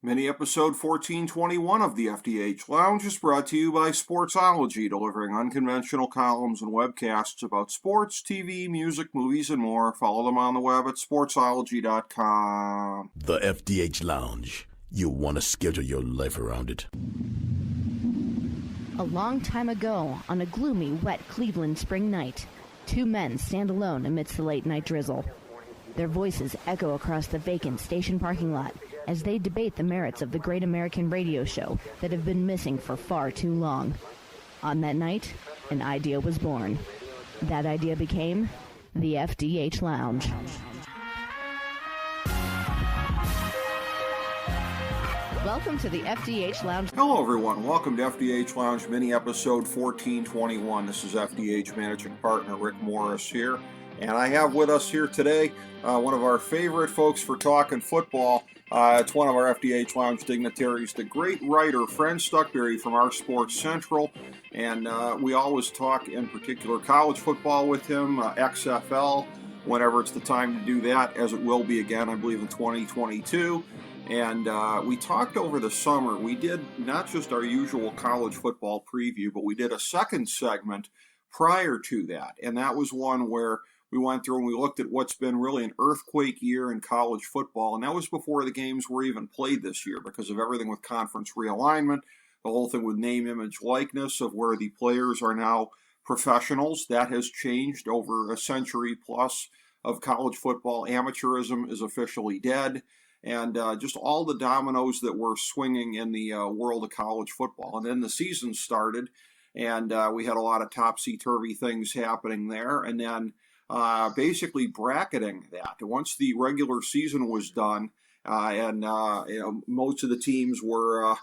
Mini episode 1421 of the FDH Lounge is brought to you by Sportsology, delivering unconventional columns and webcasts about sports, TV, music, movies, and more. Follow them on the web at sportsology.com. The FDH Lounge. You want to schedule your life around it. A long time ago, on a gloomy, wet Cleveland spring night, two men stand alone amidst the late-night drizzle. Their voices echo across the vacant station parking lot as they debate the merits of the great American radio show that have been missing for far too long. On that night, an idea was born. That idea became the FDH Lounge. Welcome to the FDH Lounge. Hello, everyone. Welcome to FDH Lounge mini episode 1421. This is FDH Managing Partner Rick Morris here. And I have with us here today one of our favorite folks for talking football. It's one of our FDH Lounge dignitaries, the great writer, Fran Stuchbury from OurSports Central. And we always talk, in particular, college football with him, XFL, whenever it's the time to do that, as it will be again, I believe, in 2022. And we talked over the summer. We did not just our usual college football preview, but we did a second segment prior to that. And that was one where we went through and we looked at what's been really an earthquake year in college football. And that was before the games were even played this year because of everything with conference realignment, the whole thing with name, image, likeness of where the players are now professionals. That has changed over a century plus of college football. Amateurism is officially dead. And just all the dominoes that were swinging in the world of college football. And then the season started, and we had a lot of topsy-turvy things happening there. And then basically bracketing that. Once the regular season was done, and most of the teams were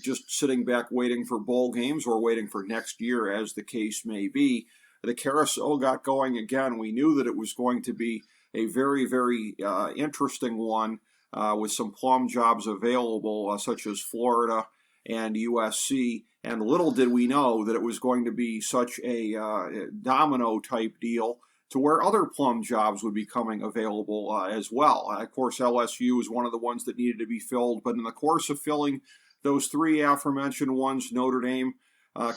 just sitting back waiting for bowl games or waiting for next year, as the case may be, the carousel got going again. We knew that it was going to be a very, very interesting one with some plum jobs available, such as Florida and USC. And little did we know that it was going to be such a domino-type deal to where other plum jobs would be coming available as well. Of course, LSU is one of the ones that needed to be filled. But in the course of filling those three aforementioned ones, Notre Dame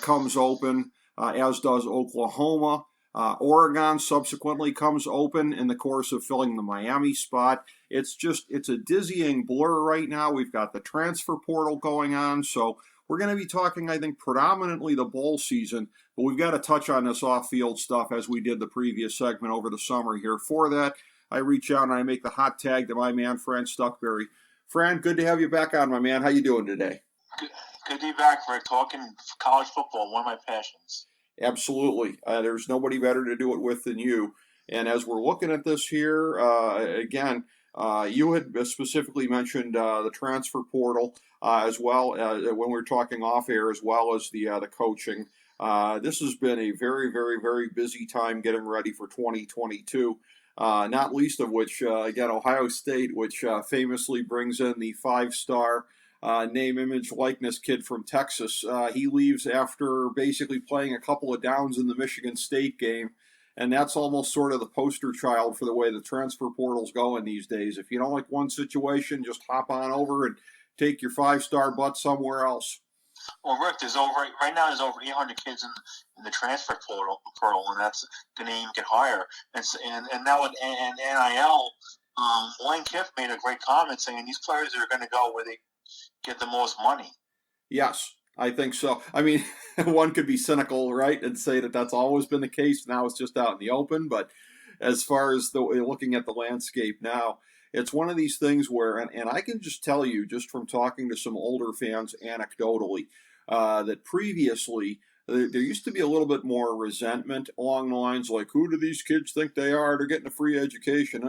comes open, as does Oklahoma. Oregon subsequently comes open in the course of filling the Miami spot. It's a dizzying blur right now. We've got the transfer portal going on. So we're going to be talking, I think, predominantly the bowl season. But we've got to touch on this off-field stuff as we did the previous segment over the summer here. For that, I reach out and I make the hot tag to my man, Fran Stuchbury. Fran, good to have you back on, my man. How you doing today? Good to be back, Rick. Talking college football, one of my passions. Absolutely. There's nobody better to do it with than you. And as we're looking at this here, again, you had specifically mentioned the transfer portal as well when we were talking off air, as well as the coaching. This has been a very, very, very busy time getting ready for 2022. Not least of which, again, Ohio State, which famously brings in the five-star name, image, likeness kid from Texas. He leaves after basically playing a couple of downs in the Michigan State game, and that's almost sort of the poster child for the way the transfer portal's going these days. If you don't like one situation, just hop on over and take your five-star butt somewhere else. Well, Rick, right now there's over 800 kids in the transfer portal, and that's going to even get higher. And now with NIL, Lane Kiff made a great comment saying these players are going to go where they get the most money. Yes, I think so. I mean, one could be cynical, right, and say that that's always been the case. Now it's just out in the open. But as far as looking at the landscape now, it's one of these things where, and I can just tell you, just from talking to some older fans anecdotally, that previously there used to be a little bit more resentment along the lines like, who do these kids think they are? They're getting a free education.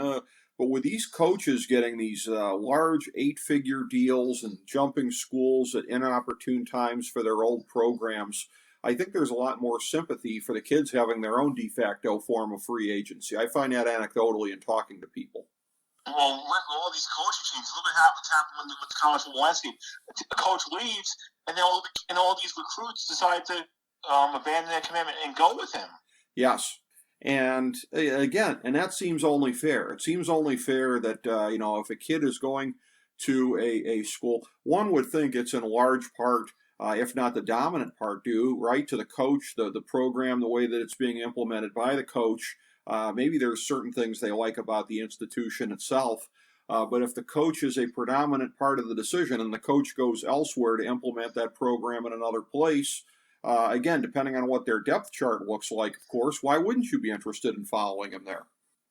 But with these coaches getting these large 8-figure deals and jumping schools at inopportune times for their old programs, I think there's a lot more sympathy for the kids having their own de facto form of free agency. I find that anecdotally in talking to people. Well, Rick, all these coaching changes, look at what's happened with the college football landscape. A coach leaves, and all these recruits decide to abandon their commitment and go with him. Yes. And again, and that seems only fair. It seems only fair that, if a kid is going to a school, one would think it's in large part, if not the dominant part, due right to the coach, the program, the way that it's being implemented by the coach. Maybe there's certain things they like about the institution itself. But if the coach is a predominant part of the decision and the coach goes elsewhere to implement that program in another place, again, depending on what their depth chart looks like, of course, why wouldn't you be interested in following him there?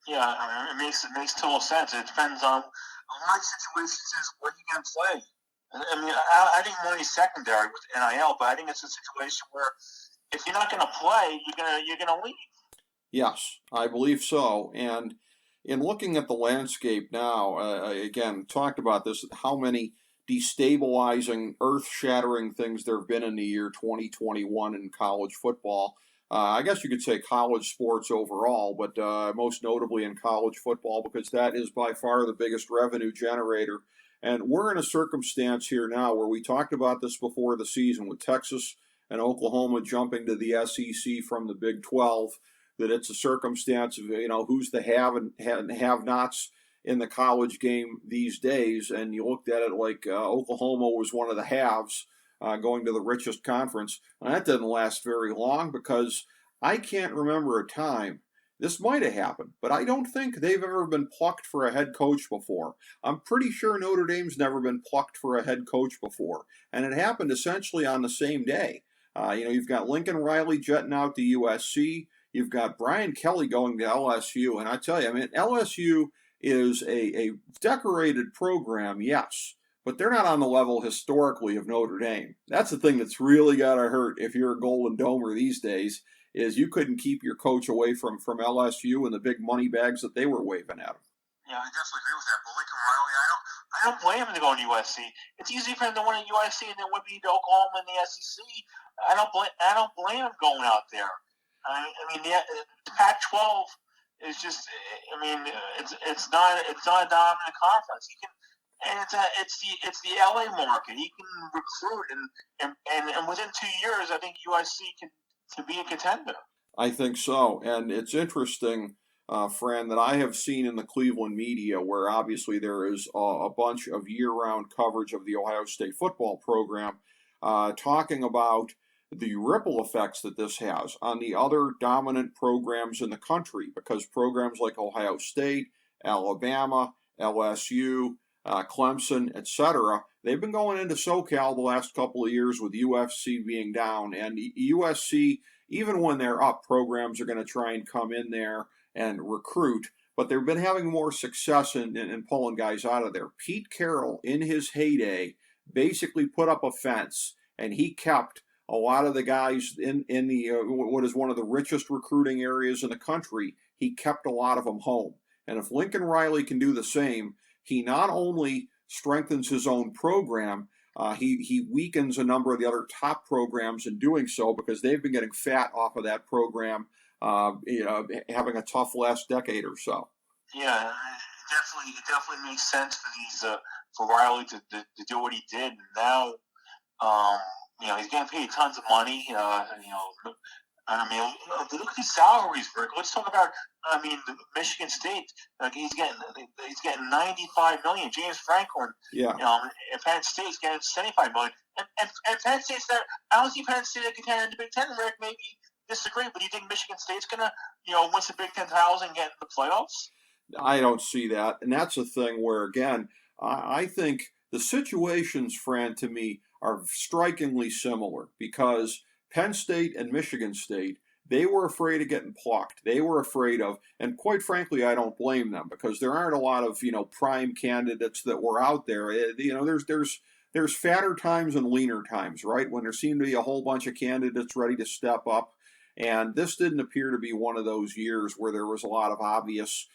Yeah, I mean, it makes total sense. It depends on a lot of situations is what you can play. I mean, I think money's secondary with NIL, but I think it's a situation where if you're not going to play, you're gonna leave. Yes, I believe so. And in looking at the landscape now, again, talked about this, how many destabilizing, earth-shattering things there have been in the year 2021 in college football. I guess you could say college sports overall, but most notably in college football, because that is by far the biggest revenue generator. And we're in a circumstance here now where we talked about this before the season with Texas and Oklahoma jumping to the SEC from the Big 12, that it's a circumstance of, who's the have and have-nots in the college game these days. And you looked at it like Oklahoma was one of the haves going to the richest conference. And that didn't last very long because I can't remember a time. This might have happened, but I don't think they've ever been plucked for a head coach before. I'm pretty sure Notre Dame's never been plucked for a head coach before. And it happened essentially on the same day. You've got Lincoln Riley jetting out to USC. You've got Brian Kelly going to LSU. And I tell you, I mean, LSU is a decorated program, yes, but they're not on the level historically of Notre Dame. That's the thing that's really got to hurt if you're a Golden Domer these days, is you couldn't keep your coach away from LSU and the big money bags that they were waving at him. Yeah, I definitely agree with that. But Lincoln Riley, I don't blame him to go to USC. It's easy for him to win at USC and then would be to Oklahoma in the SEC. I don't blame him going out there. I mean, the Pac-12 is just. I mean, it's not a dominant conference. He can, and it's the LA market. He can recruit, and within 2 years, I think USC can be a contender. I think so, and it's interesting, Fran, that I have seen in the Cleveland media, where obviously there is a bunch of year-round coverage of the Ohio State football program, talking about the ripple effects that this has on the other dominant programs in the country, because programs like Ohio State, Alabama, LSU, Clemson, etc., they've been going into SoCal the last couple of years with USC being down, and USC, even when they're up, programs are going to try and come in there and recruit, but they've been having more success in pulling guys out of there. Pete Carroll, in his heyday, basically put up a fence, and he kept a lot of the guys in the what is one of the richest recruiting areas in the country. He kept a lot of them home. And if Lincoln Riley can do the same, he not only strengthens his own program, he weakens a number of the other top programs in doing so, because they've been getting fat off of that program, having a tough last decade or so. Yeah, it definitely makes sense for these for Riley to do what he did. And now, he's getting paid tons of money. I mean, look at these salaries, Rick. Let's talk about. I mean, Michigan State. He's getting $95 million. James Franklin. Yeah. And Penn State's getting $75 million. And Penn State's there. I don't see Penn State a contender in the Big Ten. Rick, maybe disagree, but do you think Michigan State's gonna, win some Big Ten titles and get in the playoffs? I don't see that, and that's a thing where, again, I think the situations, Fran, to me, are strikingly similar, because Penn State and Michigan State, they were afraid of getting plucked. They were afraid of, and quite frankly, I don't blame them, because there aren't a lot of, prime candidates that were out there. There's fatter times and leaner times, right? When there seem to be a whole bunch of candidates ready to step up. And this didn't appear to be one of those years where there was a lot of obvious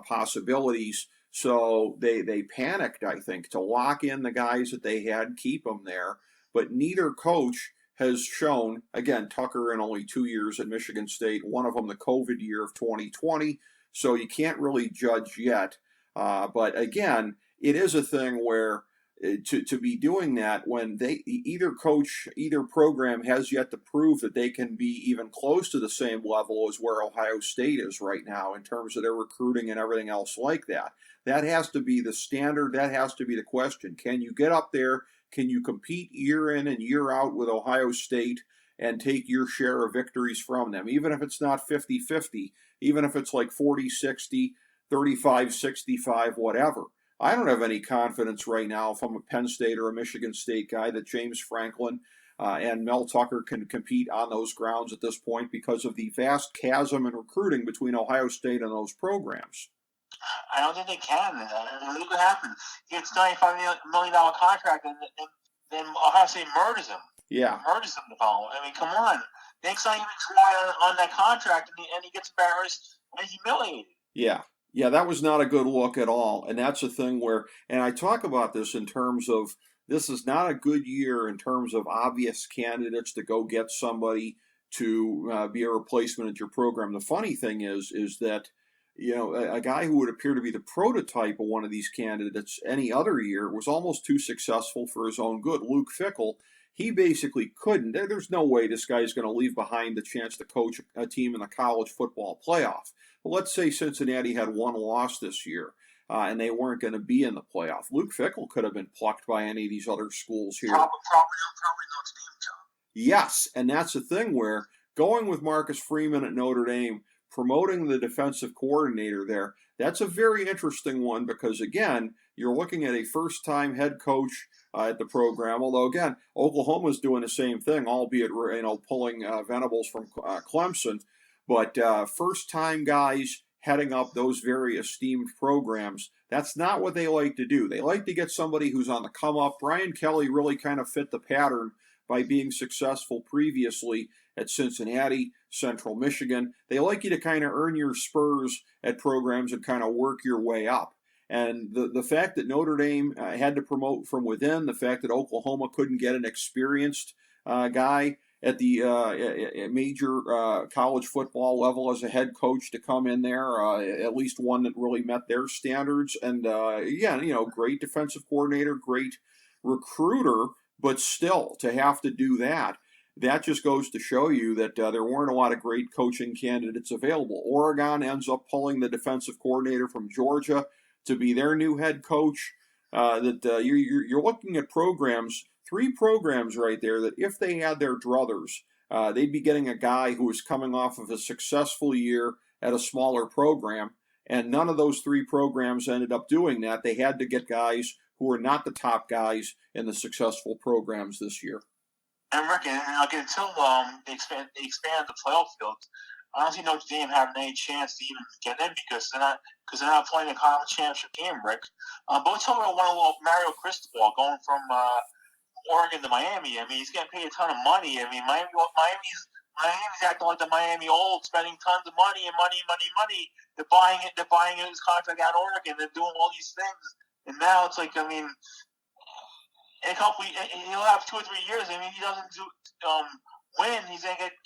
possibilities. So they panicked, I think, to lock in the guys that they had, keep them there. But neither coach has shown, again, Tucker in only 2 years at Michigan State, one of them the COVID year of 2020. So you can't really judge yet. But again, it is a thing where to be doing that when either program has yet to prove that they can be even close to the same level as where Ohio State is right now in terms of their recruiting and everything else like that. That has to be the standard. That has to be the question. Can you get up there? Can you compete year in and year out with Ohio State and take your share of victories from them, even if it's not 50-50, even if it's like 40-60, 35-65, whatever. I don't have any confidence right now if I'm a Penn State or a Michigan State guy that James Franklin and Mel Tucker can compete on those grounds at this point because of the vast chasm in recruiting between Ohio State and those programs. I don't think they can. Look what happened. He gets $95 million contract, and then Ohio State murders him. Yeah. Murders him the following. I mean, come on. Next time he makes on that contract, and he gets embarrassed and humiliated. Yeah. Yeah, that was not a good look at all. And that's a thing where, and I talk about this in terms of, this is not a good year in terms of obvious candidates to go get somebody to be a replacement at your program. The funny thing is that, a guy who would appear to be the prototype of one of these candidates any other year was almost too successful for his own good. Luke Fickell, he basically couldn't. There's no way this guy's going to leave behind the chance to coach a team in the college football playoff. But let's say Cincinnati had one loss this year, and they weren't going to be in the playoff. Luke Fickell could have been plucked by any of these other schools here. Probably Notre Dame, John. Yes, and that's the thing where going with Marcus Freeman at Notre Dame, promoting the defensive coordinator there, that's a very interesting one because, again, you're looking at a first-time head coach at the program, although, again, Oklahoma's doing the same thing, albeit, pulling Venables from Clemson. But first-time guys heading up those very esteemed programs, that's not what they like to do. They like to get somebody who's on the come-up. Brian Kelly really kind of fit the pattern by being successful previously at Cincinnati, Central Michigan. They like you to kind of earn your spurs at programs and kind of work your way up. And the fact that Notre Dame had to promote from within, the fact that Oklahoma couldn't get an experienced guy at the major college football level as a head coach to come in there, at least one that really met their standards. And again, great defensive coordinator, great recruiter, but still to have to do that just goes to show you that there weren't a lot of great coaching candidates available. Oregon ends up pulling the defensive coordinator from Georgia to be their new head coach. You're looking at programs, 3 programs right there that if they had their druthers, they'd be getting a guy who was coming off of a successful year at a smaller program, and none of those 3 programs ended up doing that. They had to get guys who were not the top guys in the successful programs this year. And Rick, until they expand the playoff fields, I don't see Notre Dame having any chance to even get in because they're not playing a conference championship game, Rick. But we're talking about Mario Cristobal going from Oregon to Miami. I mean, he's getting paid a ton of money. I mean, Miami's acting like the Miami old, spending tons of money. They're buying his contract out of Oregon. They're doing all these things, and now it's like, I mean, in a couple, he'll have 2 or 3 years. I mean, he doesn't win,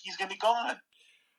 he's gonna be gone.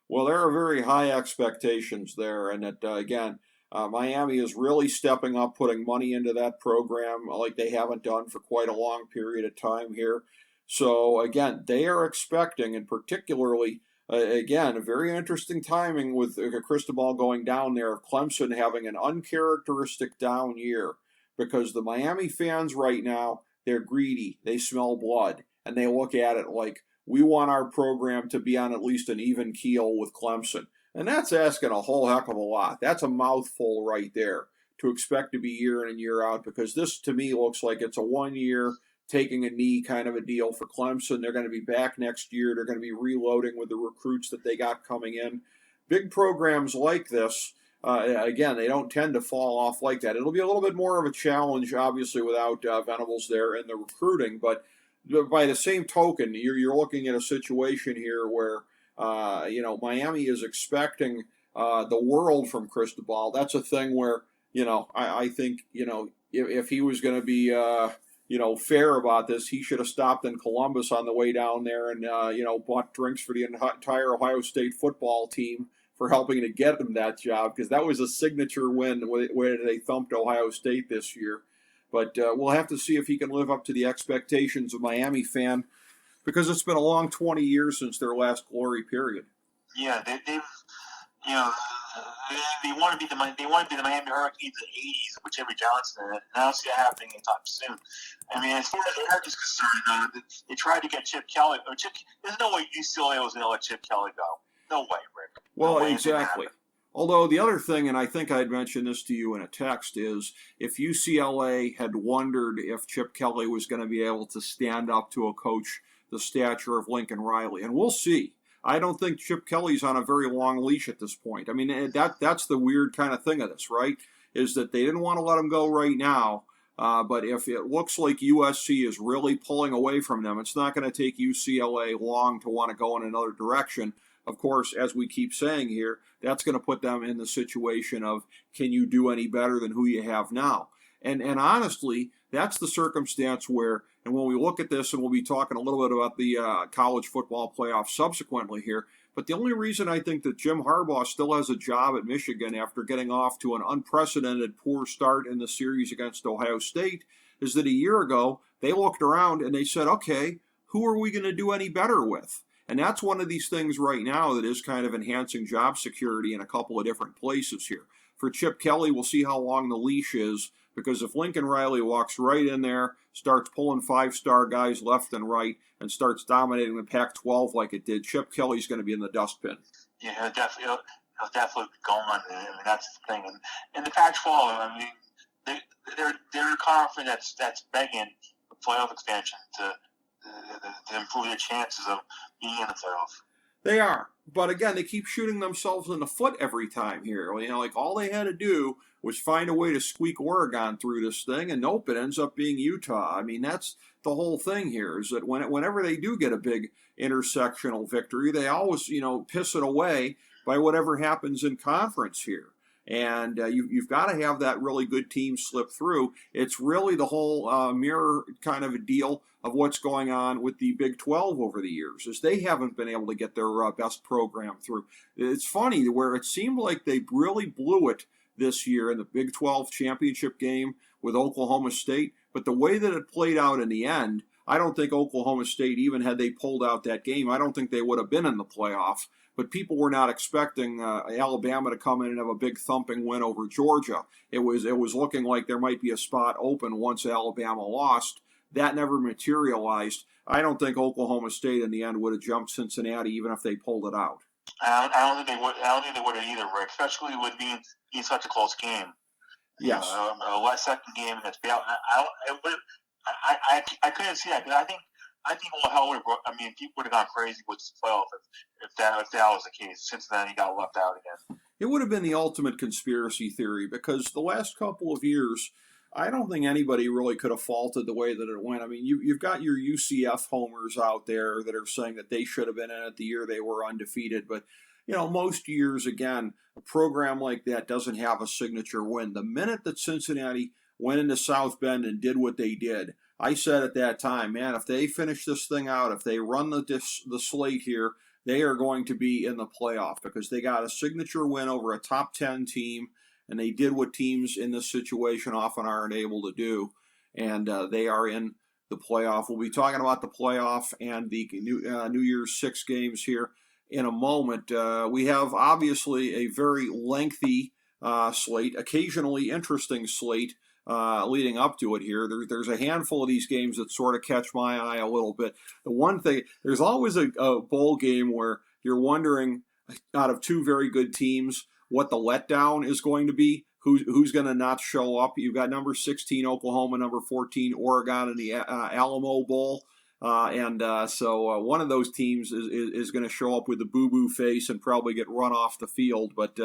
Well, there are very high expectations there, and that again, Miami is really stepping up, putting money into that program like they haven't done for quite a long period of time here. So again, they are expecting, and particularly, again, a very interesting timing with Cristobal going down there, Clemson having an uncharacteristic down year, because the Miami fans right now, they're greedy, they smell blood, and they look at it like, we want our program to be on at least an even keel with Clemson. And that's asking a whole heck of a lot. That's a mouthful right there to expect to be year in and year out, because this to me looks like it's a 1 year taking a knee kind of a deal for Clemson. They're going to be back next year. They're going to be reloading with the recruits that they got coming in. Big programs like this, again, they don't tend to fall off like that. It'll be a little bit more of a challenge, obviously, without Venables there in the recruiting, but by the same token, you're looking at a situation here where Miami is expecting the world from Cristobal. That's a thing where I think if he was going to be fair about this, he should have stopped in Columbus on the way down there and bought drinks for the entire Ohio State football team for helping to get him that job, because that was a signature win where they thumped Ohio State this year. But we'll have to see if he can live up to the expectations of Miami fan, because it's been a long 20 years since their last glory period. Yeah, they've you know, they want to be the Miami Hurricanes in the '80s with Jimmy Johnson, and I don't see that happening anytime soon. I mean, as far as America's concerned, they tried to get Chip Kelly. There's no way UCLA was going to let Chip Kelly go. No way, Rick. No Well, way exactly. Although the other thing, and I think I'd mentioned this to you in a text, is if UCLA had wondered if Chip Kelly was going to be able to stand up to a coach the stature of Lincoln Riley, and we'll see. I don't think Chip Kelly's on a very long leash at this point. I mean, that's the weird kind of thing of this, right? Is that they didn't want to let him go right now, but if it looks like USC is really pulling away from them, it's not going to take UCLA long to want to go in another direction. Of course, as we keep saying here, that's going to put them in the situation of, can you do any better than who you have now? And honestly, that's the circumstance where, and when we look at this, and we'll be talking a little bit about the college football playoff subsequently here, but the only reason I think that Jim Harbaugh still has a job at Michigan after getting off to an unprecedented poor start in the series against Ohio State is that a year ago, they looked around and they said, okay, who are we going to do any better with? And that's one of these things right now that is kind of enhancing job security in a couple of different places here. For Chip Kelly, we'll see how long the leash is, because if Lincoln Riley walks right in there, starts pulling five-star guys left and right, and starts dominating the Pac-12 like it did, Chip Kelly's going to be in the dustbin. Yeah, he'll definitely be gone. I mean, that's the thing. And the Pac-12, I mean, they're a conference that's begging for playoff expansion to improve their chances of being in the playoff. They are. But again, they keep shooting themselves in the foot every time here. You know, like all they had to do was find a way to squeak Oregon through this thing, and nope, it ends up being Utah. I mean, that's the whole thing here, is that whenever they do get a big intersectional victory, they always, piss it away by whatever happens in conference here. And you've got to have that really good team slip through. It's really the whole mirror kind of a deal of what's going on with the Big 12 over the years, is they haven't been able to get their best program through. It's funny where it seemed like they really blew it this year in the Big 12 championship game with Oklahoma State, but the way that it played out in the end, I don't think Oklahoma State, even had they pulled out that game, I don't think they would have been in the playoff. But people were not expecting Alabama to come in and have a big thumping win over Georgia. It was looking like there might be a spot open once Alabama lost. That never materialized. I don't think Oklahoma State in the end would have jumped Cincinnati even if they pulled it out. I don't think they would. I don't think they would have either, Rick. Especially with being such a close game. Yes. A second game and it's out. I couldn't see that, because I think all hell would have. I mean, people would have gone crazy with this playoff if that was the case. Cincinnati got left out again. It would have been the ultimate conspiracy theory, because the last couple of years, I don't think anybody really could have faulted the way that it went. I mean, you've got your UCF homers out there that are saying that they should have been in it the year they were undefeated, but most years, again, a program like that doesn't have a signature win. The minute that Cincinnati went into South Bend and did what they did, I said at that time, man, if they finish this thing out, if they run the slate here, they are going to be in the playoff, because they got a signature win over a top 10 team, and they did what teams in this situation often aren't able to do, and they are in the playoff. We'll be talking about the playoff and the New Year's 6 games here in a moment. We have obviously a very lengthy slate, occasionally interesting slate leading up to it here. There's a handful of these games that sort of catch my eye a little bit. The one thing, there's always a bowl game where you're wondering, out of two very good teams, what the letdown is going to be. Who's going to not show up? You've got number 16 Oklahoma, number 14 Oregon in the Alamo Bowl. So one of those teams is going to show up with the boo-boo face and probably get run off the field. But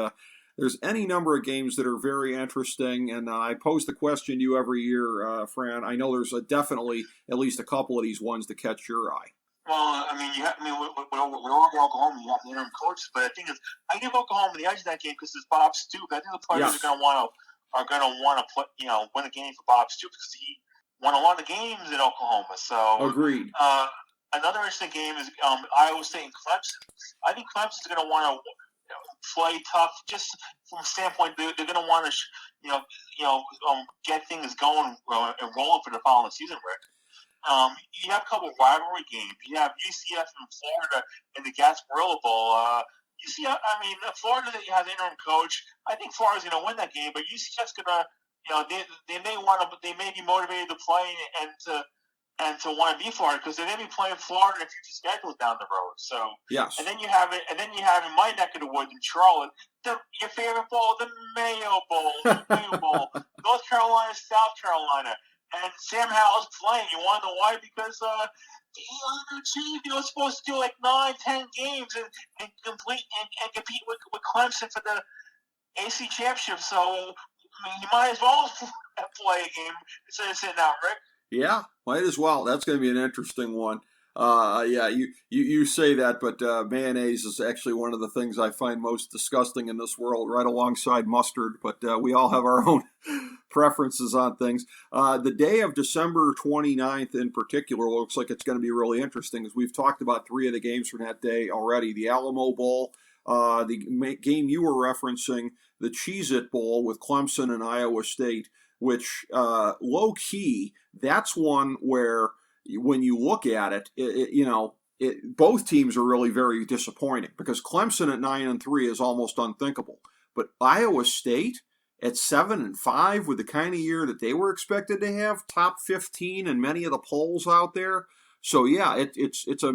there's any number of games that are very interesting, and I pose the question to you every year, Fran. I know there's definitely at least a couple of these ones to catch your eye. Well, with Oklahoma, you have the interim coaches, but the thing is, I give Oklahoma the edge in that game because it's Bob Stoops. I think the players are going to want to win a game for Bob Stoops, because he won a lot of games in Oklahoma. So agreed. Another interesting game is Iowa State and Clemson. I think Clemson's going to want to play tough. Just from a standpoint, they're going to want to, get things going and rolling for the following season, Rick. You have a couple of rivalry games. You have UCF in Florida in the Gasparilla Bowl. UCF, Florida has an interim coach. I think Florida's going to win that game, but UCF's going to, they may be motivated to play and to want to be Florida because they're going to be playing Florida in future schedules down the road. So yes, and then you have in my neck of the woods in Charlotte, your favorite bowl, the Mayo Bowl, North Carolina, South Carolina, and Sam Howell's playing. You want to know why? Because he underachieved. He was supposed to do like 9-10 games and complete and compete with Clemson for the AC championship. So you might as well play a game instead of sitting out, Rick. Yeah, might as well. That's going to be an interesting one. Yeah, you say that, but mayonnaise is actually one of the things I find most disgusting in this world, right alongside mustard. But we all have our own preferences on things. The day of December 29th in particular looks like it's going to be really interesting, as we've talked about 3 of the games from that day already. The Alamo Bowl, the game you were referencing, the Cheez-It Bowl with Clemson and Iowa State, which low-key, that's one where when you look at it, both teams are really very disappointing because Clemson at 9-3 is almost unthinkable. But Iowa State at 7-5 with the kind of year that they were expected to have, top 15 in many of the polls out there. So yeah, it's a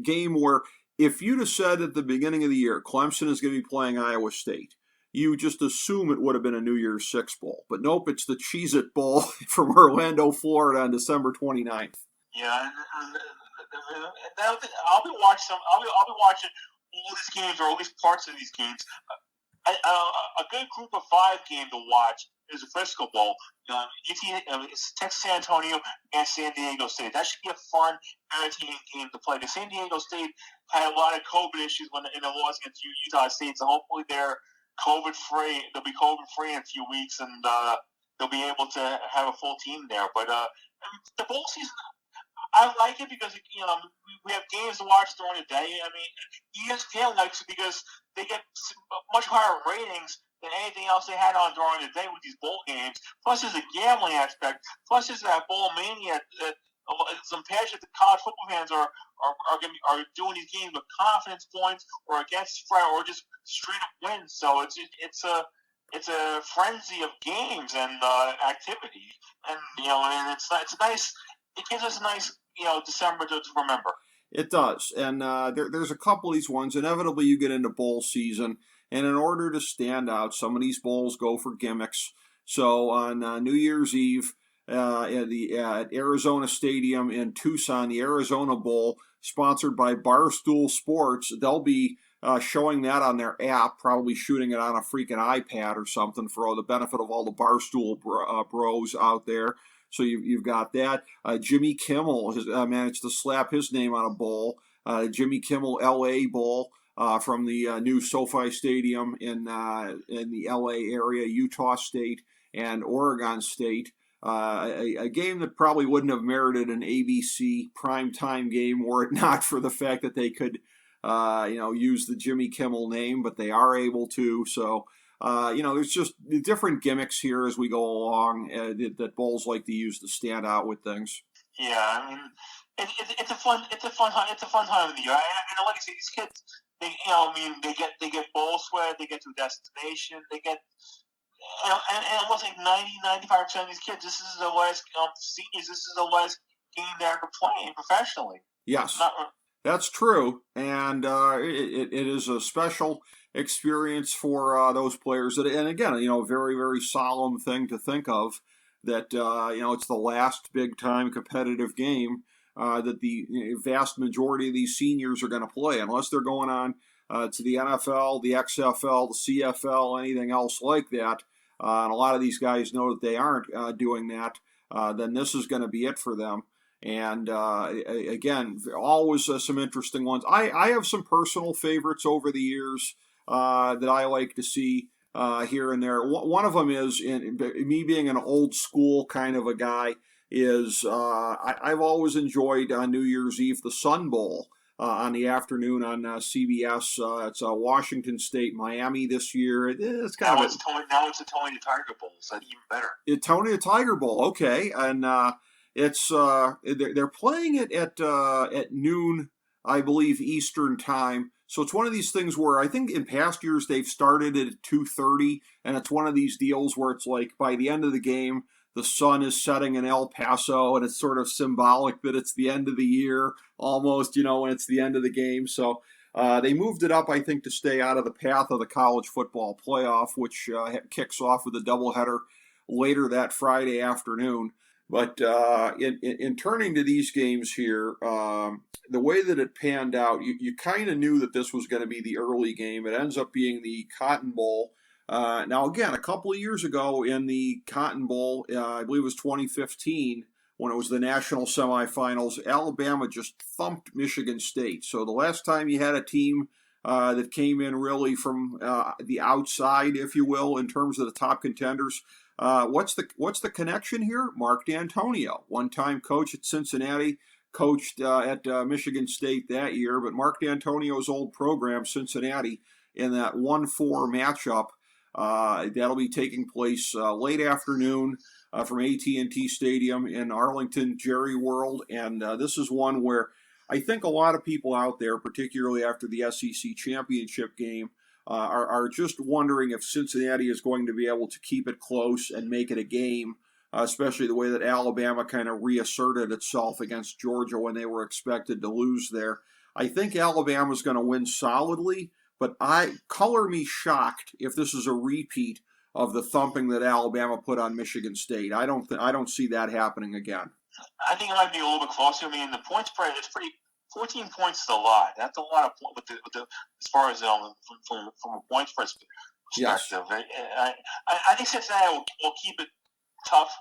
game where if you'd have said at the beginning of the year, Clemson is going to be playing Iowa State, you just assume it would have been a New Year's Six Bowl. But nope, it's the Cheez-It Bowl from Orlando, Florida on December 29th. Yeah, and I'll be watching all these games, or at least parts of these games. A good group of 5 game to watch is the Frisco Bowl. It's Texas San Antonio and San Diego State. That should be a fun, entertaining game to play. The San Diego State had a lot of COVID issues in the loss against Utah State, so hopefully they're COVID-free. They'll be COVID-free in a few weeks, and they'll be able to have a full team there. But the bowl season, I like it because we have games to watch during the day. ESPN likes it because they get much higher ratings than anything else they had on during the day with these bowl games. Plus, there's a gambling aspect. Plus, there's that bowl mania that some passionate college football fans are doing these games with confidence points or against spread or just straight up wins. So it's a frenzy of games and activity, and it's nice. It gives us a nice December to remember. It does, and there's a couple of these ones. Inevitably, you get into bowl season, and in order to stand out, some of these bowls go for gimmicks. So on New Year's Eve at Arizona Stadium in Tucson, the Arizona Bowl, sponsored by Barstool Sports, they'll be showing that on their app, probably shooting it on a freaking iPad or something for the benefit of all the Barstool bros out there. So you've got that. Jimmy Kimmel has managed to slap his name on a bowl. Jimmy Kimmel LA Bowl from the new SoFi Stadium in the LA area, Utah State and Oregon State. A game that probably wouldn't have merited an ABC primetime game were it not for the fact that they could use the Jimmy Kimmel name, but they are able to. So there's just different gimmicks here as we go along that bowls like to use to stand out with things. Yeah, it's a fun time of the year. And like I say, these kids, they get bowl sweat, they get to a destination, they get, and almost like 90-95% of these kids, this is the last seniors, this is the last game they're ever playing professionally. Yes, that's true, and it is a special experience for those players. And again, a very, very solemn thing to think of that, it's the last big time competitive game that the vast majority of these seniors are going to play, unless they're going on to the NFL, the XFL, the CFL, anything else like that. And a lot of these guys know that they aren't doing that. Then this is going to be it for them. And again, always some interesting ones. I have some personal favorites over the years that I like to see here and there. One of them is, me being an old school kind of a guy, is I've always enjoyed on New Year's Eve the Sun Bowl on the afternoon on CBS. It's Washington State, Miami this year. It's kind of now it's the Tony the Tiger Bowl. So even better. Tony the Tiger Bowl, okay, and it's they're playing it at noon, I believe, Eastern time. So it's one of these things where I think in past years they've started it at 2:30, and it's one of these deals where it's like by the end of the game, the sun is setting in El Paso, and it's sort of symbolic that it's the end of the year, almost, when it's the end of the game. So they moved it up, I think, to stay out of the path of the college football playoff, which kicks off with a doubleheader later that Friday afternoon. But in turning to these games here, the way that it panned out, you kind of knew that this was going to be the early game. It ends up being the Cotton Bowl. Now, again, a couple of years ago in the Cotton Bowl, I believe it was 2015, when it was the national semifinals, Alabama just thumped Michigan State. So the last time you had a team that came in really from the outside, if you will, in terms of the top contenders, what's the connection here? Mark D'Antonio, one-time coach at Cincinnati, coached at Michigan State that year, but Mark D'Antonio's old program, Cincinnati, in that 1-4 matchup, that'll be taking place late afternoon from AT&T Stadium in Arlington, Jerry World, and this is one where I think a lot of people out there, particularly after the SEC championship game, are just wondering if Cincinnati is going to be able to keep it close and make it a game, especially the way that Alabama kind of reasserted itself against Georgia when they were expected to lose there. I think Alabama's going to win solidly, but color me shocked if this is a repeat of the thumping that Alabama put on Michigan State. I don't see that happening again. I think it might be a little bit closer. I mean, the point spread is pretty. 14 points is a lot. That's a lot of points as far as from a point spread perspective. Yes. I think Cincinnati will keep it tough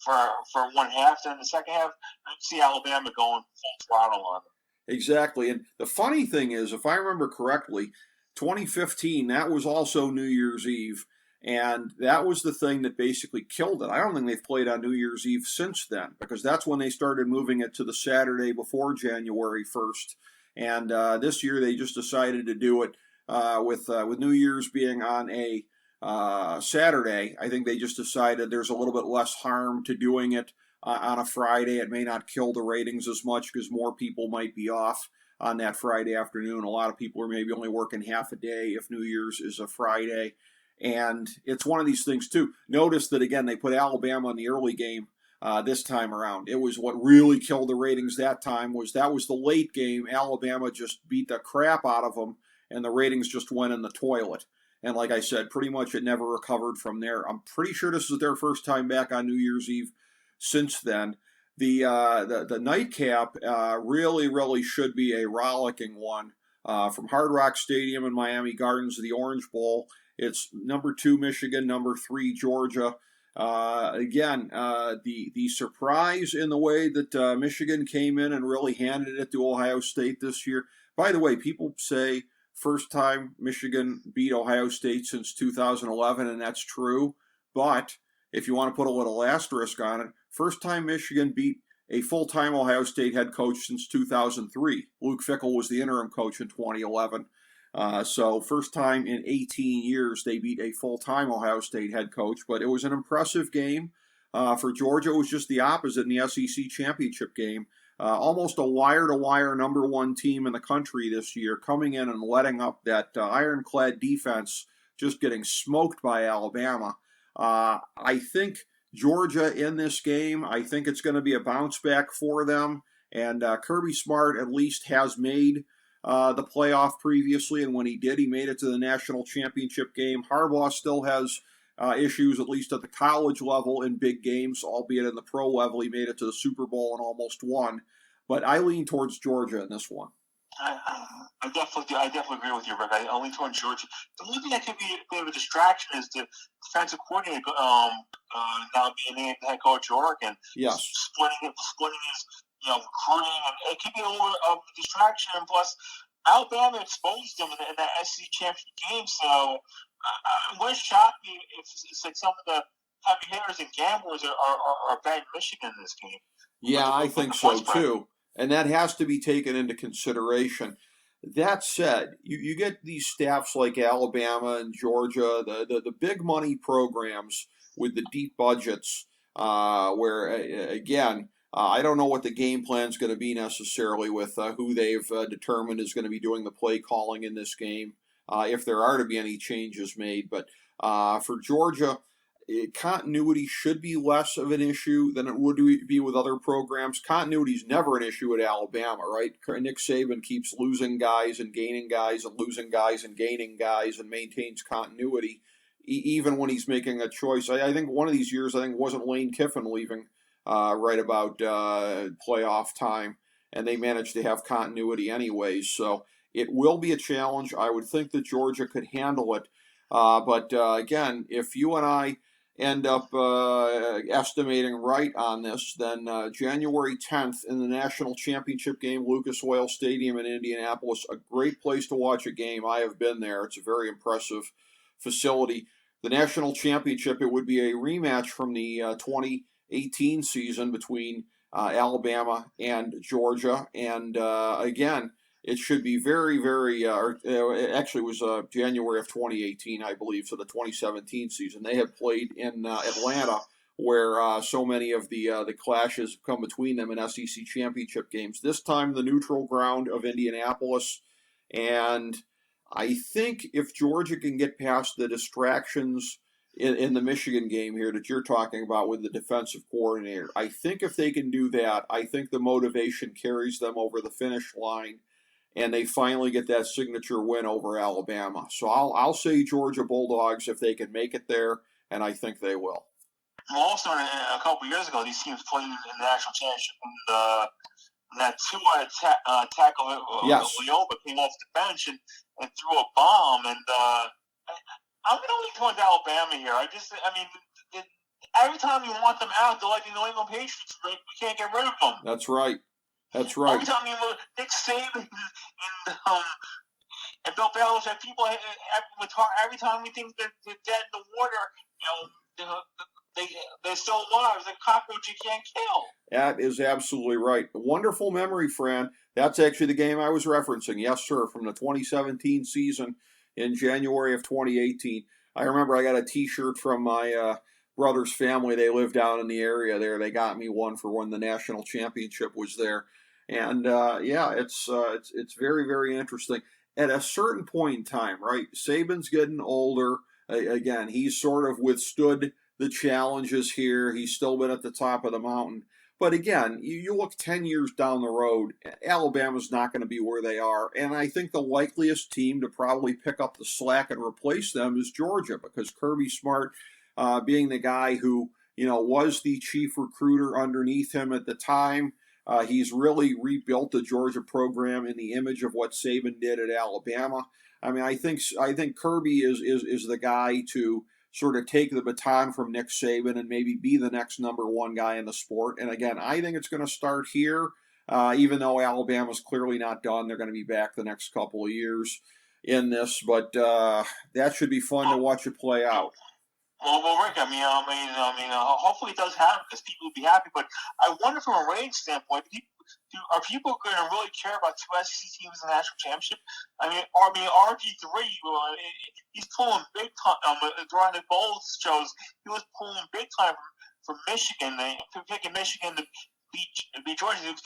for one half. Then the second half, I see Alabama going full throttle on them. Exactly. And the funny thing is, if I remember correctly, 2015, that was also New Year's Eve. And that was the thing that basically killed it. I don't think they've played on New Year's Eve since then, because that's when they started moving it to the Saturday before January 1st. And this year they just decided to do it with New Year's being on a Saturday. I think they just decided there's a little bit less harm to doing it on a Friday. It may not kill the ratings as much because more people might be off on that Friday afternoon. A lot of people are maybe only working half a day if New Year's is a Friday. And it's one of these things, too. Notice that, again, they put Alabama in the early game this time around. It was what really killed the ratings that time was the late game. Alabama just beat the crap out of them, and the ratings just went in the toilet. And like I said, pretty much it never recovered from there. I'm pretty sure this is their first time back on New Year's Eve since then. The nightcap really should be a rollicking one. From Hard Rock Stadium in Miami Gardens to the Orange Bowl. It's number 2 Michigan, number 3 Georgia. Again, the surprise in the way that Michigan came in and really handed it to Ohio State this year. By the way, people say first time Michigan beat Ohio State since 2011, and that's true. But if you want to put a little asterisk on it, first time Michigan beat a full-time Ohio State head coach since 2003. Luke Fickell was the interim coach in 2011. So first time in 18 years they beat a full-time Ohio State head coach, but it was an impressive game. For Georgia, it was just the opposite in the SEC championship game. Almost a wire-to-wire number 1 team in the country this year, coming in and letting up that ironclad defense, just getting smoked by Alabama. I think Georgia in this game, I think it's going to be a bounce back for them, and Kirby Smart at least has made the playoff previously, and when he did, he made it to the national championship game. Harbaugh still has issues, at least at the college level, in big games, albeit in the pro level. He made it to the Super Bowl and almost won. But I lean towards Georgia in this one. I definitely agree with you, Rick. I lean towards Georgia. The only thing that could be a bit of a distraction is the defensive coordinator now being named head coach Oregon. Yes. Splitting his recruiting, and it could be a little of a distraction. And plus, Alabama exposed them in that SEC championship game, so it wouldn't shock me if it's like some of the heavy hitters and gamblers are betting Michigan in this game. Yeah, I think so too. and that has to be taken into consideration. That said, you get these staffs like Alabama and Georgia, the big money programs with the deep budgets, where, again, I don't know what the game plan is going to be necessarily with who they've determined is going to be doing the play calling in this game, if there are to be any changes made. But for Georgia, continuity should be less of an issue than it would be with other programs. Continuity is never an issue at Alabama, right? Nick Saban keeps losing guys and gaining guys and losing guys and gaining guys and maintains continuity even when he's making a choice. I think one of these years, I think it wasn't Lane Kiffin leaving right about playoff time, and they managed to have continuity anyways. So it will be a challenge. I would think that Georgia could handle it. But again, if you and I end up estimating right on this, then January 10th in the national championship game, Lucas Oil Stadium in Indianapolis, a great place to watch a game. I have been there. It's a very impressive facility. The national championship, it would be a rematch from the 2018 season between Alabama and Georgia. And again, it should be very, very, actually it was January of 2018, I believe, so the 2017 season. They have played in Atlanta, where so many of the clashes have come between them in SEC championship games. This time, the neutral ground of Indianapolis. And I think if Georgia can get past the distractions in the Michigan game here that you're talking about with the defensive coordinator, I think if they can do that, I think the motivation carries them over the finish line, and they finally get that signature win over Alabama. So I'll say Georgia Bulldogs if they can make it there, and I think they will. Well, also, a couple years ago, these teams played in the national championship, and that two-out tackle Yes. Leoba came off the bench and threw a bomb. And I'm going to lean towards Alabama here. Every time you want them out, they're like the New England Patriots. We can't get rid of them. That's right. That's right. Every time you look, Nick Saban and Bill Belichick, every time we think they're dead in the water, they're still alive. It's a cockroach you can't kill. That is absolutely right. Wonderful memory, Fran. That's actually the game I was referencing. Yes, sir, from the 2017 season in January of 2018. I remember I got a T-shirt from my brother's family. They live down in the area there. They got me one for when the national championship was there. And it's very, very interesting. At a certain point in time, right? Saban's getting older. Again, he's sort of withstood the challenges here. He's still been at the top of the mountain. But again, you look 10 years down the road, Alabama's not going to be where they are. And I think the likeliest team to probably pick up the slack and replace them is Georgia, because Kirby Smart, being the guy who, was the chief recruiter underneath him at the time, he's really rebuilt the Georgia program in the image of what Saban did at Alabama. I mean, I think Kirby is the guy to sort of take the baton from Nick Saban and maybe be the next number one guy in the sport. And again, I think it's going to start here, even though Alabama's clearly not done. They're going to be back the next couple of years in this, but that should be fun to watch it play out. Well, Rick, hopefully it does happen because people will be happy. But I wonder, from a rating standpoint, are people going to really care about two SEC teams in the national championship? RG3, he's pulling big time. During the bowl shows, he was pulling big time from Michigan. Picking Michigan to beat Georgia.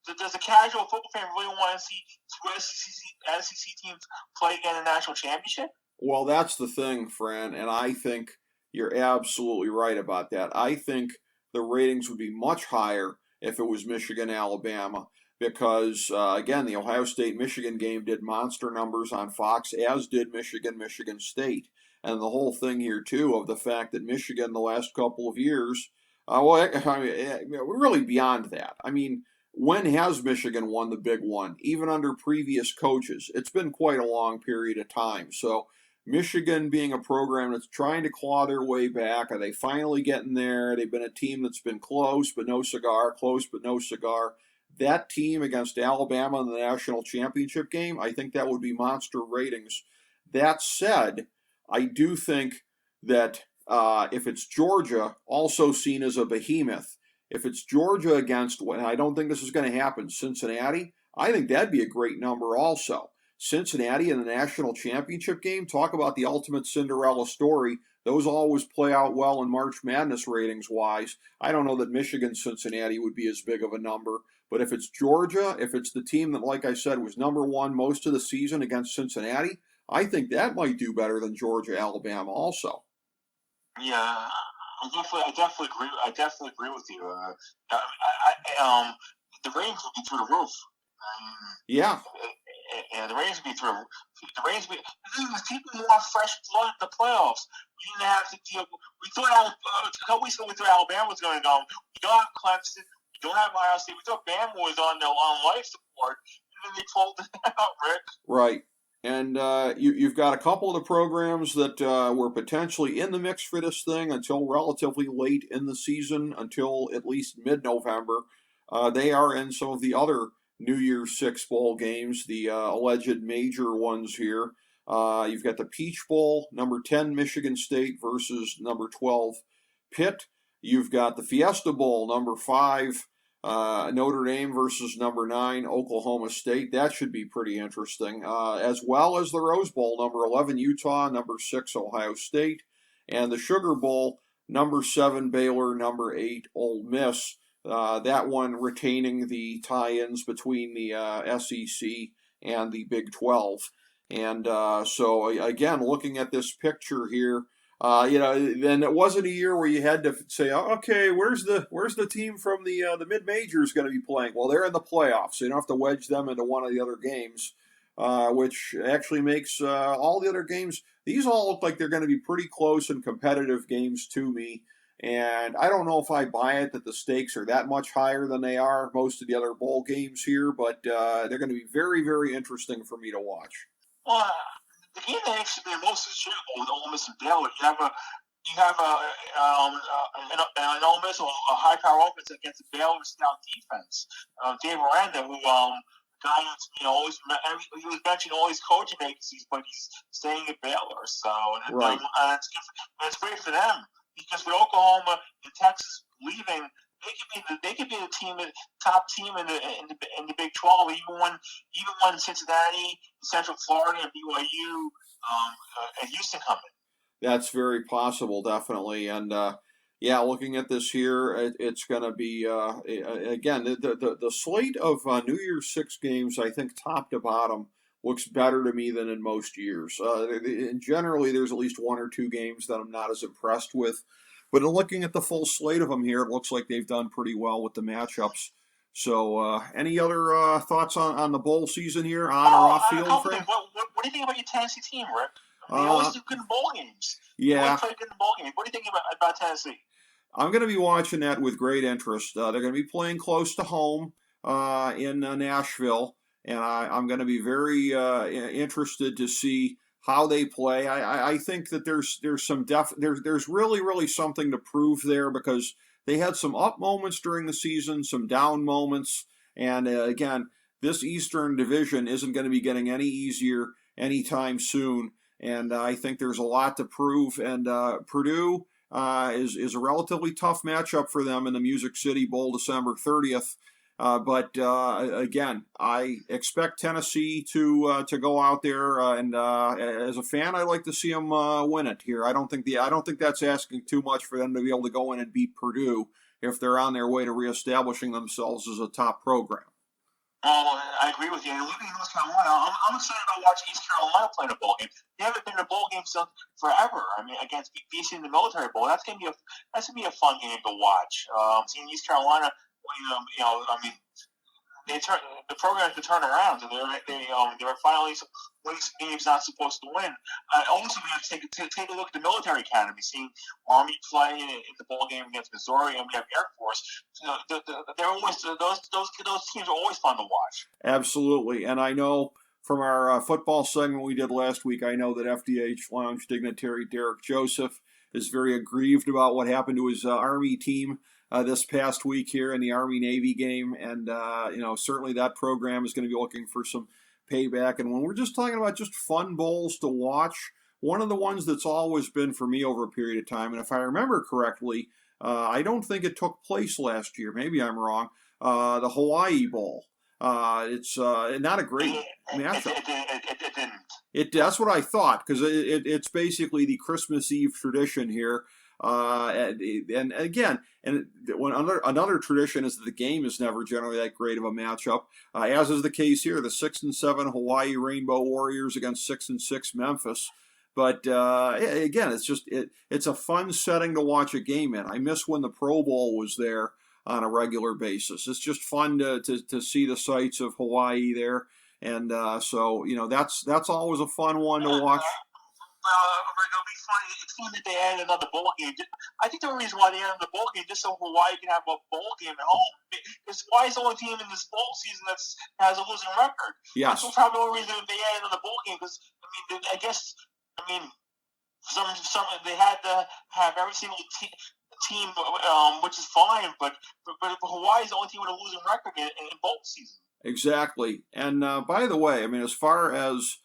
Does a casual football fan really want to see two SEC teams play again in the national championship? Well, that's the thing, Fran, and I think you're absolutely right about that. I think the ratings would be much higher if it was Michigan-Alabama because, again, the Ohio State-Michigan game did monster numbers on Fox, as did Michigan State. And the whole thing here, too, of the fact that Michigan the last couple of years, we're really beyond that. I mean, when has Michigan won the big one? Even under previous coaches, it's been quite a long period of time. So Michigan being a program that's trying to claw their way back, are they finally getting there? They've been a team that's been close but no cigar, close but no cigar. That team against Alabama in the national championship game, I think that would be monster ratings. That said, I do think that if it's Georgia, also seen as a behemoth, if it's Georgia against, and I don't think this is going to happen, Cincinnati, I think that'd be a great number also. Cincinnati in the national championship game, talk about the ultimate Cinderella story. Those always play out well in March Madness ratings wise. I don't know that Michigan Cincinnati would be as big of a number, but if it's Georgia, if it's the team that, like I said, was number one most of the season against Cincinnati, I think that might do better than Georgia Alabama also. Yeah, I definitely agree. I definitely agree with you. The ratings will be through the roof. Yeah. And the ratings will be through. The ratings will be. People want fresh blood in the playoffs. We didn't have to deal. We thought a couple weeks ago we thought Alabama was going to go. We don't have Clemson. We don't have Ohio State. We thought Bama was on life support, and then they pulled it out, Rick. Right. And you've got a couple of the programs that were potentially in the mix for this thing until relatively late in the season, until at least mid-November. They are in some of the other New Year's Six bowl games, the alleged major ones here. You've got the Peach Bowl, number 10 Michigan State versus number 12 Pitt. You've got the Fiesta Bowl, number 5 Notre Dame versus number 9 Oklahoma State. That should be pretty interesting. As well as the Rose Bowl, number 11 Utah, number 6 Ohio State. And the Sugar Bowl, number 7 Baylor, number 8 Ole Miss. That one retaining the tie-ins between the SEC and the Big 12. And so, again, looking at this picture here, then it wasn't a year where you had to say, okay, where's the team from the mid-majors going to be playing? Well, they're in the playoffs, so you don't have to wedge them into one of the other games, which actually makes all the other games, these all look like they're going to be pretty close and competitive games to me. And I don't know if I buy it that the stakes are that much higher than they are most of the other bowl games here, but they're going to be very, very interesting for me to watch. Well, the game that actually been most intriguing with Ole Miss and Baylor, you have an Ole Miss, a high power offense against a Baylor stout defense. Dave Aranda, who guy always he was mentioning all these coaching vacancies, but he's staying at Baylor. So right. It's great for them. Because with Oklahoma and Texas leaving, they could be the top team in the Big 12. Even when Cincinnati, Central Florida, and BYU and Houston come in. That's very possible, definitely. And looking at this here, it's going to be again the slate of New Year's Six games. I think top to bottom looks better to me than in most years. Generally, there's at least one or two games that I'm not as impressed with. But in looking at the full slate of them here, it looks like they've done pretty well with the matchups. So any other thoughts on the bowl season here, on or off field? What do you think about your Tennessee team, Rick? They always do good in bowl games. Yeah. They always play good in bowl games. What do you think about Tennessee? I'm going to be watching that with great interest. They're going to be playing close to home in Nashville. And I'm going to be very interested to see how they play. I think that there's really something to prove there, because they had some up moments during the season, some down moments, and again, this Eastern Division isn't going to be getting any easier anytime soon. And I think there's a lot to prove. And Purdue is a relatively tough matchup for them in the Music City Bowl, December 30th. But again, I expect Tennessee to go out there, and as a fan, I like to see them win it here. I don't think that's asking too much for them to be able to go in and beat Purdue if they're on their way to reestablishing themselves as a top program. I agree with you. And living in North Carolina, I'm excited about watching East Carolina play in a bowl game. They haven't been in a bowl game since forever. I mean, against BC in the Military Bowl, that's gonna be a fun game to watch. Seeing East Carolina. The program can turn around, and they're finally winning some games not supposed to win. Also, we have to take a look at the military academy, seeing Army play in the bowl game against Missouri, and we have Air Force. They're always those teams are always fun to watch. Absolutely, and I know from our football segment we did last week, I know that FDH Lounge dignitary Derek Joseph is very aggrieved about what happened to his Army team this past week here in the Army-Navy game, and certainly that program is going to be looking for some payback. And when we're just talking about just fun bowls to watch, one of the ones that's always been for me over a period of time, and if I remember correctly, I don't think it took place last year. Maybe I'm wrong. The Hawaii Bowl. It's not a great matchup. It didn't. That's what I thought, because it's basically the Christmas Eve tradition here. And again, when another tradition is that the game is never generally that great of a matchup, as is the case here. The 6-7 Hawaii Rainbow Warriors against 6-6 Memphis. But again, it's a fun setting to watch a game in. I miss when the Pro Bowl was there on a regular basis. It's just fun to see the sights of Hawaii there, and so that's always a fun one to watch. It'll be funny. It's fun that they added another bowl game. I think the reason why they added the bowl game just so Hawaii can have a bowl game at home. Because Hawaii's the only team in this bowl season that has a losing record. Yes. That's probably the only reason they added another bowl game. Because I guess some they had to have every single team, which is fine. But Hawaii's the only team with a losing record in bowl season. Exactly. And by the way, as far as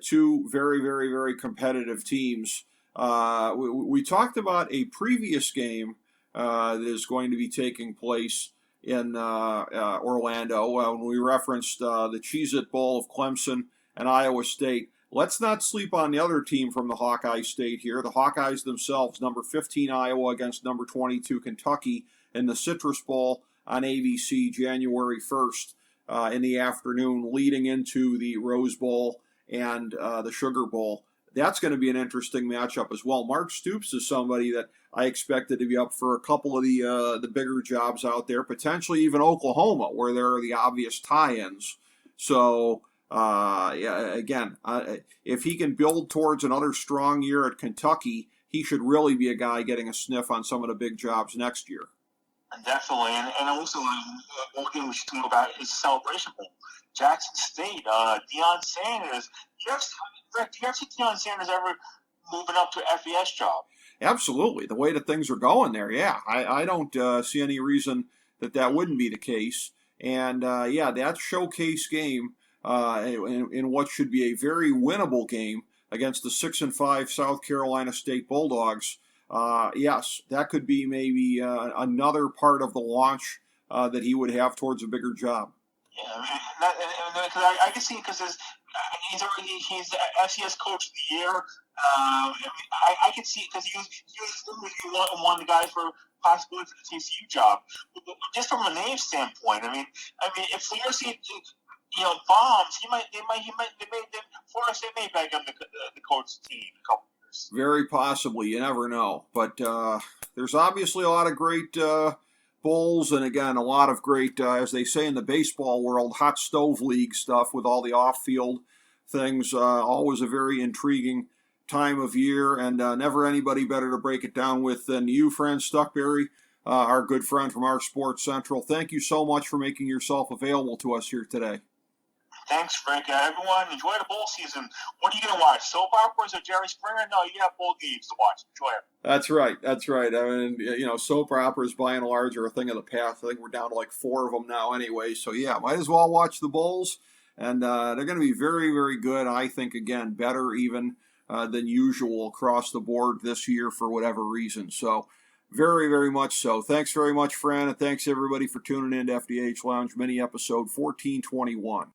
two very, very, very competitive teams. We talked about a previous game that is going to be taking place in Orlando when we referenced the Cheez-It Bowl of Clemson and Iowa State. Let's not sleep on the other team from the Hawkeye State here. The Hawkeyes themselves, number 15 Iowa against number 22 Kentucky in the Citrus Bowl on ABC January 1st in the afternoon, leading into the Rose Bowl and the Sugar Bowl. That's going to be an interesting matchup as well. Mark Stoops is somebody that I expected to be up for a couple of the bigger jobs out there, potentially even Oklahoma, where there are the obvious tie-ins. So, if he can build towards another strong year at Kentucky, he should really be a guy getting a sniff on some of the big jobs next year. Definitely, and also one thing we should talk about is the Celebration Bowl. Jackson State, Deion Sanders. Do you ever see Deion Sanders ever moving up to an FDH job? Absolutely. The way that things are going there, yeah. I don't see any reason that wouldn't be the case. And, that showcase game in what should be a very winnable game against the 6-5 South Carolina State Bulldogs, yes, that could be maybe another part of the launch that he would have towards a bigger job. Yeah, I can see because he's the FCS Coach of the Year. I can see because he was one of the guys for possibility for the TCU job. But just from a name standpoint, if Fleer see bombs, Florida State may beg him to coach the team in a couple years. Very possibly, you never know. But there's obviously a lot of great bowls, and again, a lot of great, as they say in the baseball world, hot stove league stuff with all the off-field things. Always a very intriguing time of year, and never anybody better to break it down with than you, Fran Stuchbury, our good friend from OurSports Central. Thank you so much for making yourself available to us here today. Thanks, Frank. Everyone, enjoy the bowl season. What are you going to watch? Soap operas or Jerry Springer? No, you have bowl games to watch. Enjoy it. That's right. Soap operas by and large are a thing of the past. I think we're down to like 4 of them now anyway. So, yeah, might as well watch the bowls. And they're going to be very, very good. I think, again, better even than usual across the board this year for whatever reason. So, very, very much so. Thanks very much, Fran, and thanks everybody for tuning in to FDH Lounge mini episode 1421.